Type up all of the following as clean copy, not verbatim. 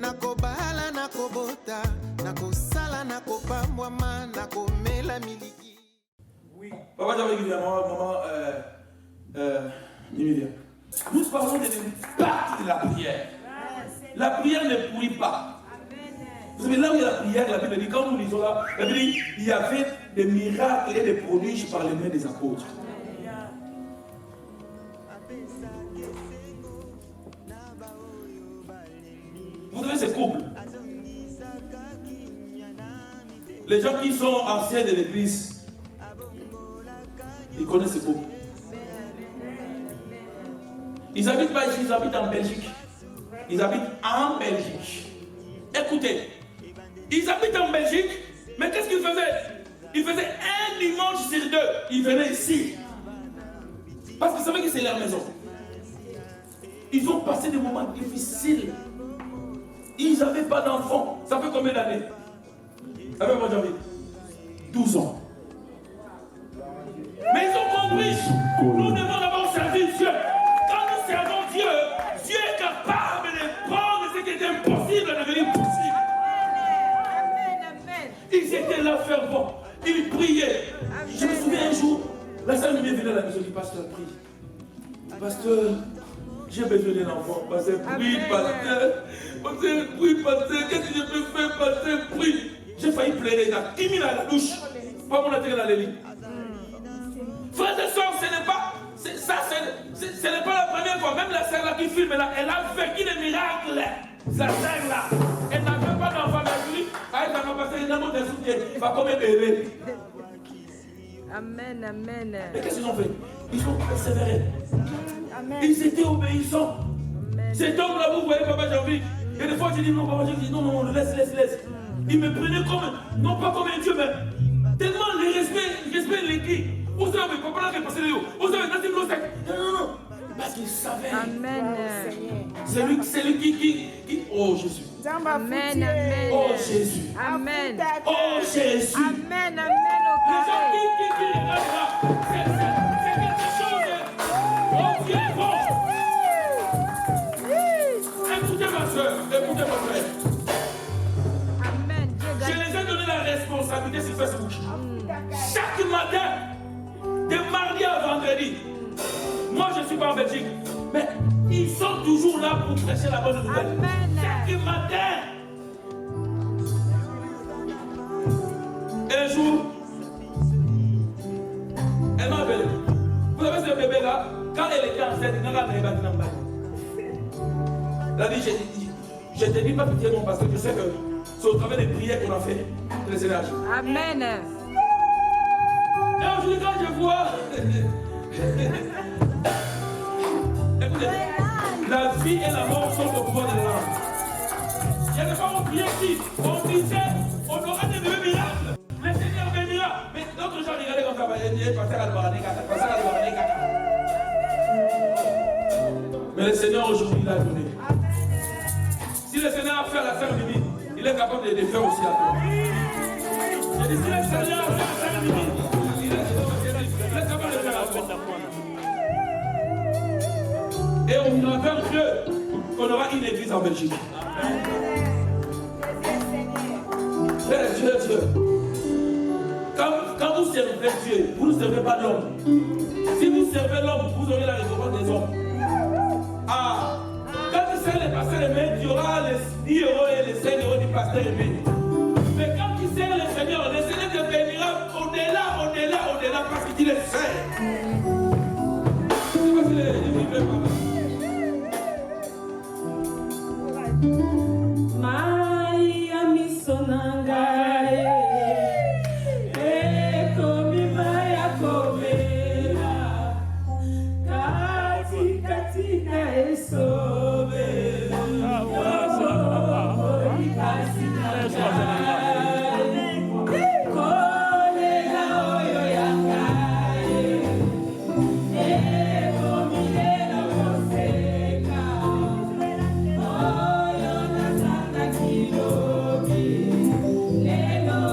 nakobala nakobota nakosala nakopambwama nakomela miliki. Oui. Papa, j'avais dit maman, Emilia. Nous parlons de l'impact de la prière. La prière ne pourrit pas. Vous savez, là où il y a la prière, la Bible dit, quand nous lisons là, la Bible dit, il y avait des miracles et des prodiges par les mains des apôtres. Vous savez, ces couples, les gens qui sont anciens de l'église, ils connaissent ces couples. Ils n'habitent pas ici, ils habitent en Belgique. Ils habitent en Belgique. Écoutez, ils habitent en Belgique, mais qu'est-ce qu'ils faisaient? Ils faisaient un dimanche sur deux. Ils venaient ici. Parce qu'ils savaient que c'est leur maison. Ils ont passé des moments difficiles. Ils n'avaient pas d'enfants. Ça fait combien d'années? Ça fait combien d'années? 12 ans. Mais ils ont compris. Nous devons d'abord servir Dieu. Quand nous servons Dieu, Dieu est capable de prendre ce qui est impossible de devenir possible. Ils étaient là fervents. Ils priaient. Je me souviens un jour, la sœur venait à la maison du pasteur, prie. Pasteur, j'ai besoin d'un enfant. Pasteur, prie, pasteur. Pasteur, prie, pasteur. Qu'est-ce que je peux faire, pasteur, prie. J'ai failli pleurer. Il a 10 000 à la douche. Pas mon atterri dans les lits. Frères et sœurs, ce n'est pas. Ce n'est pas la première fois. Même la sœur là qui filme là, elle a vécu des miracles. Sa sœur là, elle n'avait pas d'enfant mais lui. Elle n'a pas passé une de soutien. Il va combien bébé. Amen, amen. Mais qu'est-ce qu'ils ont fait? Ils ont persévéré. Amen. Ils étaient obéissants. Amen. Cet homme-là, vous voyez, papa, j'ai envie. Et des fois, j'ai dit non, papa, j'ai dit non, laisse. Il me prenait comme, non pas comme un Dieu, mais tellement le respect l'équipe. Vous savez, papa, là, qui est passé les hauts. Vous savez, Nassim Losek. Non. Parce qu'il savait. Amen. C'est lui qui. Oh, Jésus. Amen. Oh, Jésus. Amen. Oh, Jésus. Amen. Les gens qui regardent là, c'est quelque chose. Oh, Dieu est bon. Écoutez ma soeur, écoutez mon frère. Amen. Je les ai donné la responsabilité sur Facebook. Chaque matin, de mardi à vendredi. Moi, je ne suis pas en Belgique, mais ils sont toujours là pour prêcher la bonne nouvelle. Amen. Chaque matin. Un jour, elle m'a appelé. Vous savez ce bébé-là, quand elle était enceinte, elle a dit, je te dis pas pitié non, parce que je sais que c'est au travers des prières qu'on a fait que les énergies. Amen. Et aujourd'hui, quand je vois... Écoutez, la vie et la mort sont au pouvoir de la langue. Il y a des fois, on priait ici, on disait, on aura des bébés miracles. Le Seigneur bénira. Mais d'autres gens regardaient comme ça, passer à la. Mais le Seigneur aujourd'hui l'a donné. Si le Seigneur a fait à la sœur Mimi, il est capable de le faire aussi à toi. Je dis, si le Seigneur a fait à la sœur Mimi, il est capable de le faire à toi. Et on va faire Dieu qu'on aura une église en Belgique. Dieu. Quand vous servez Dieu, vous ne servez pas l'homme. Si vous servez l'homme, vous aurez la récompense des hommes. Ah, quand tu sers les pasteurs aimés, tu auras les 10 € et les 5 € du pasteur aimé. Mais quand tu sers le Seigneur te bénira au-delà, parce que tu les sers. Je ne sais pas si les vivez par là. Maria misonanga katika esobe Lego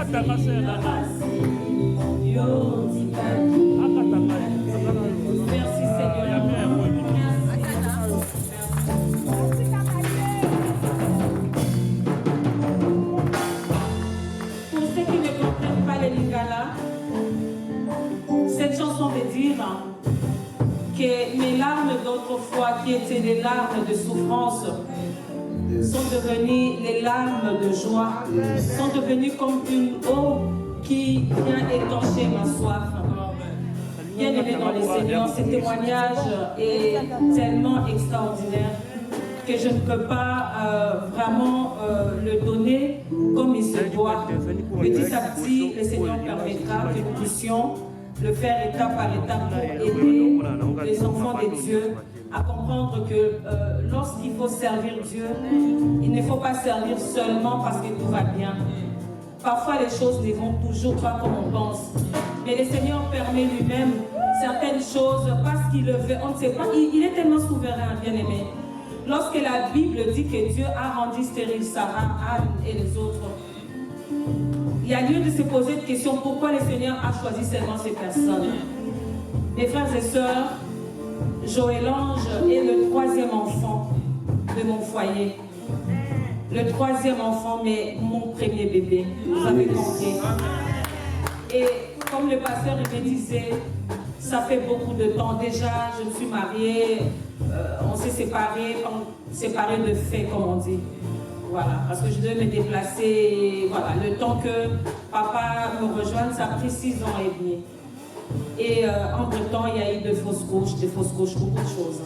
Merci Seigneur. Pour ceux qui ne comprennent pas les Lingala, cette chanson veut dire que mes larmes d'autrefois, qui étaient des larmes de souffrance, sont devenues les larmes de joie, sont devenues comme une eau qui vient étancher ma soif. Bien aimé dans les Seigneurs, ce témoignage est tellement extraordinaire que je ne peux pas vraiment le donner comme il se doit. Petit à petit, le Seigneur permettra que nous puissions le faire étape par étape pour aider les enfants de Dieu à comprendre que lorsqu'il faut servir Dieu, il ne faut pas servir seulement parce que tout va bien. Parfois, les choses ne vont toujours pas comme on pense. Mais le Seigneur permet lui-même certaines choses parce qu'il le veut. On ne sait pas. Il est tellement souverain, bien-aimé. Lorsque la Bible dit que Dieu a rendu stérile Sarah, Anne et les autres, il y a lieu de se poser une question. Pourquoi le Seigneur a choisi seulement ces personnes? Mes frères et sœurs, Joël-Ange est le troisième enfant de mon foyer. Le troisième enfant, mais mon premier bébé. Vous avez compris. Et comme le pasteur me disait, ça fait beaucoup de temps déjà, je me suis mariée, on s'est séparés de fait, comme on dit. Voilà, parce que je devais me déplacer, voilà, le temps que papa me rejoigne, ça a pris 6 ans et demi. Et entre-temps, il y a eu de fausses couches, beaucoup de choses.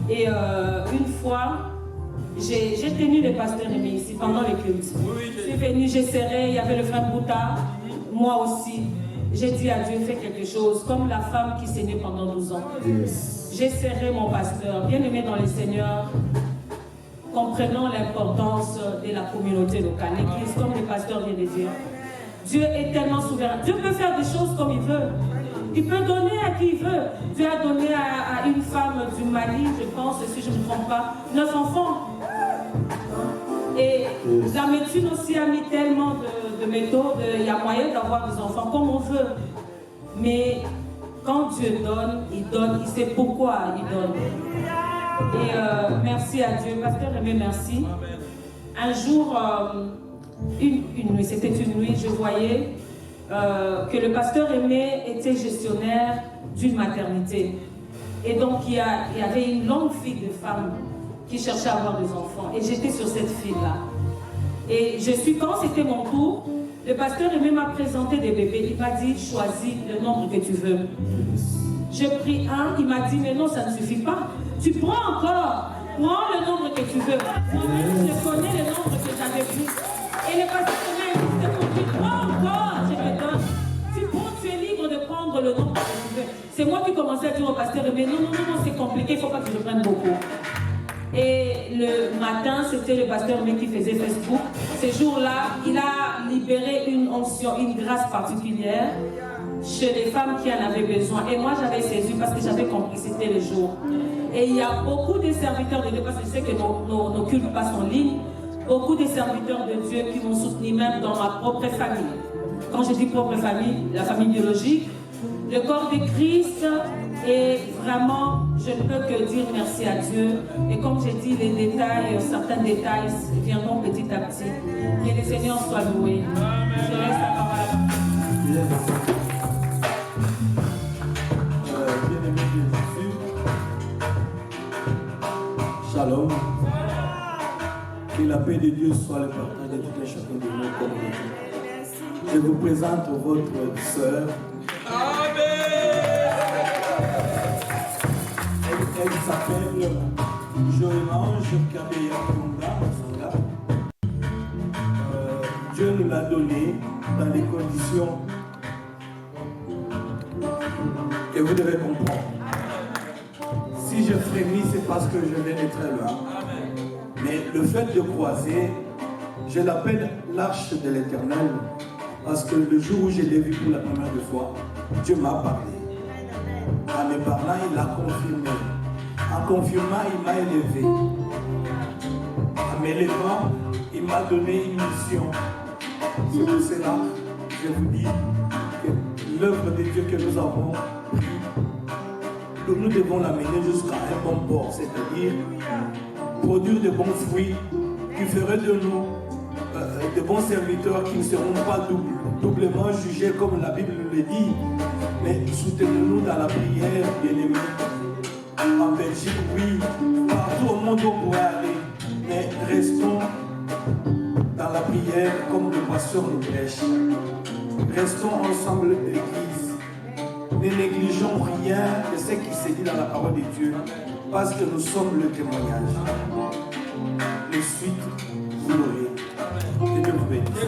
Et une fois, j'ai tenu le pasteur Aimé ici pendant le culte. Je suis venue, j'ai serré, il y avait le frère Bouta, moi aussi. J'ai dit à Dieu, fais quelque chose, comme la femme qui saignait pendant 12 ans. J'ai serré mon pasteur, bien aimé dans le Seigneur, comprenant l'importance de la communauté locale, l'église, comme le pasteur vient de dire. Dieu est tellement souverain. Dieu peut faire des choses comme il veut. Il peut donner à qui il veut. Dieu a donné à une femme du Mali, je pense, si je ne me trompe pas, 9 enfants. Et la médecine aussi a mis tellement de méthodes. Il y a moyen d'avoir des enfants comme on veut. Mais quand Dieu donne, il sait pourquoi il donne. Et merci à Dieu. Pasteur Aimé, merci. Un jour, une nuit, c'était une nuit, je voyais que le pasteur Aimé était gestionnaire d'une maternité. Et donc, il y avait une longue file de femmes qui cherchaient à avoir des enfants. Et j'étais sur cette file-là. Et quand c'était mon tour, le pasteur Aimé m'a présenté des bébés. Il m'a dit, choisis le nombre que tu veux. J'ai pris un, il m'a dit, mais non, ça ne suffit pas. Tu prends encore, prends le nombre que tu veux. Moi-même, je connais le nombre que j'avais pris. Et le pasteur Aimé m'a dit, prends encore, je te donne. Tu es libre de prendre le nombre que tu veux. C'est moi qui commençais à dire au pasteur Aimé, non, c'est compliqué, il ne faut pas que je prenne beaucoup. Et le matin, c'était le pasteur Aimé qui faisait Facebook. Ce jour-là, il a libéré une onction, une grâce particulière chez les femmes qui en avaient besoin. Et moi, j'avais saisi parce que j'avais compris que c'était le jour. Et il y a beaucoup de serviteurs de Dieu, parce que je sais que nos cultes passent en ligne, beaucoup de serviteurs de Dieu qui m'ont soutenu même dans ma propre famille. Quand je dis propre famille, la famille biologique, le corps de Christ. Et vraiment, je ne peux que dire merci à Dieu. Et comme j'ai dit, les détails, certains détails viendront petit à petit. Que le Seigneur soit loué. Je laisse la parole. Bien-aimé de Jésus, shalom. Que la paix de Dieu soit le partage de tout et chacun de nous comme Dieu. Je vous présente votre sœur. Elle s'appelle Joël-Ange Kabeya Konga. Dieu nous l'a donné dans les conditions que vous devez comprendre. Si je frémis, c'est parce que je viens de très loin. Mais le fait de croiser, je l'appelle l'arche de l'Éternel, parce que le jour où je l'ai vu pour la première fois, Dieu m'a parlé. En me parlant, il l'a confirmé. En confirmant, il m'a élevé. En m'élevant, il m'a donné une mission. C'est pour cela que je vous dis que l'œuvre de Dieu que nous avons pris, nous devons l'amener jusqu'à un bon port, c'est-à-dire produire de bons fruits qui feraient de nous de bons serviteurs qui ne seront pas doublement jugés comme la Bible nous le dit, mais soutenez-nous dans la prière, bien-aimés. En Belgique, oui, partout au monde on pourrait aller, mais restons dans la prière comme le pasteur nous prêche. Restons ensemble l'église. Ne négligeons rien de ce qui se dit dans la parole de Dieu, parce que nous sommes le témoignage. Les suites, vous l'aurez. Que Dieu vous bénisse.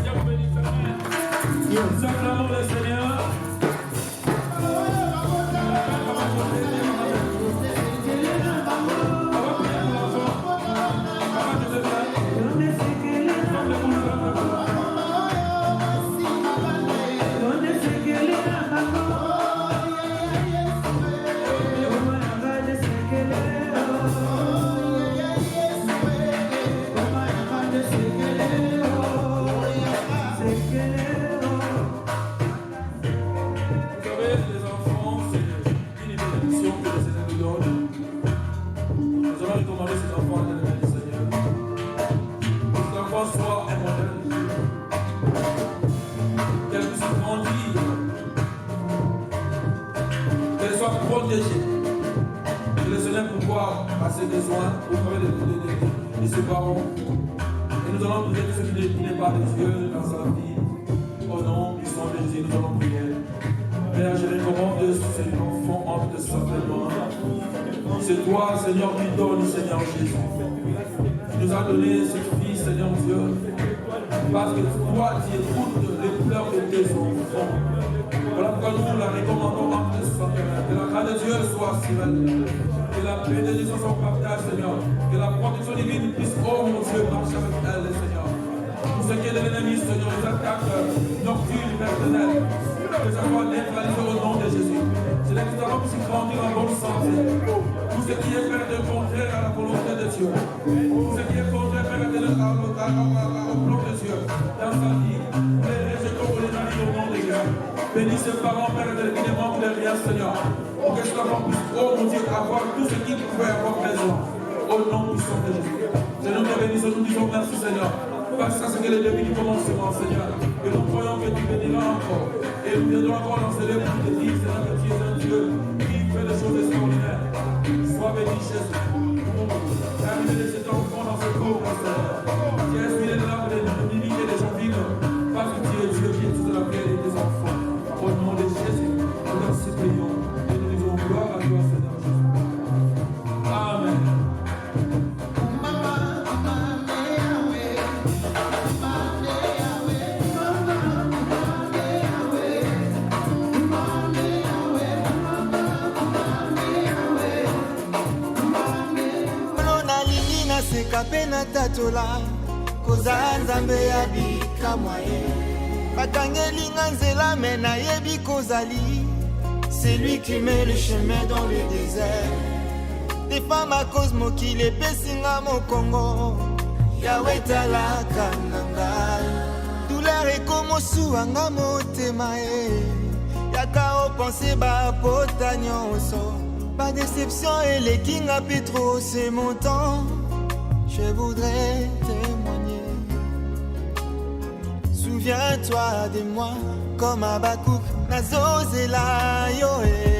Nous acclamons le Seigneur. Que le Seigneur pourvoie à ses besoins au travers de ses parents. Et nous allons prier ce qui n'est pas de Dieu dans sa vie. Au nom puissant de Jésus, nous allons prier. Père, je recommande cet enfant entre sa main. C'est toi, Seigneur, qui donne, Seigneur Jésus. Tu nous as donné cette fille, Seigneur Dieu, parce que toi, tu écoutes les pleurs de tes enfants. Voilà pourquoi nous la recommandons entre sa main. Que la grâce de Dieu soit sur elle. Que la paix de Dieu soit son partage, Seigneur. Que la protection divine puisse, oh mon Dieu, marcher avec elle, Seigneur. Tout ce qui est de l'ennemi, Seigneur, les attaques nocturnes, personnelles, que ça soit neutralisé au nom de Jésus. C'est là que nous allons aussi grandir en bonne santé. Tout ce qui est fait de contraire à la volonté de Dieu. Tout ce qui est contraire au plan de Dieu dans sa vie. Les rejetons pour les amis au nom de Dieu. Bénis ses parents, Père, qui ne manquent de rien, Seigneur. Pour que cet enfant puisse, oh mon Dieu, avoir tout ce qu'il pouvait avoir besoin. Au nom puissant de Jésus. Seigneur, nous te bénissons, nous disons merci, Seigneur. Parce que c'est que le début du commencement, Seigneur. Et nous croyons que tu béniras encore. Et nous viendrons encore dans ce lieu pour te dire, Seigneur, que tu es un Dieu qui fait des choses extraordinaires. Sois béni, Jésus. Terminez de cet enfant dans ce corps, Seigneur. Tu es inspiré de l'âme de l'unité des gens vivants. Parce que tu es Dieu qui est tout à la paix des enfants. Au nom de Jésus, nous leur supplions et nous disons gloire à toi, Seigneur Jésus. Amen. seka na tatola kozala nzambe ya bikamwa ye bakangelinga nzela me nayebi kozali c'est lui qui met le chemin dans le désert des femmes à cause mokili epesinga mokongo yawe talaka na ngai douleur ekomosuwanga motema ye yaka opense bapota nyonso badéception elekinga mpe trop c'est mon temps. Je voudrais témoigner. Souviens-toi de moi comme Abakouk Nazozela Yoé.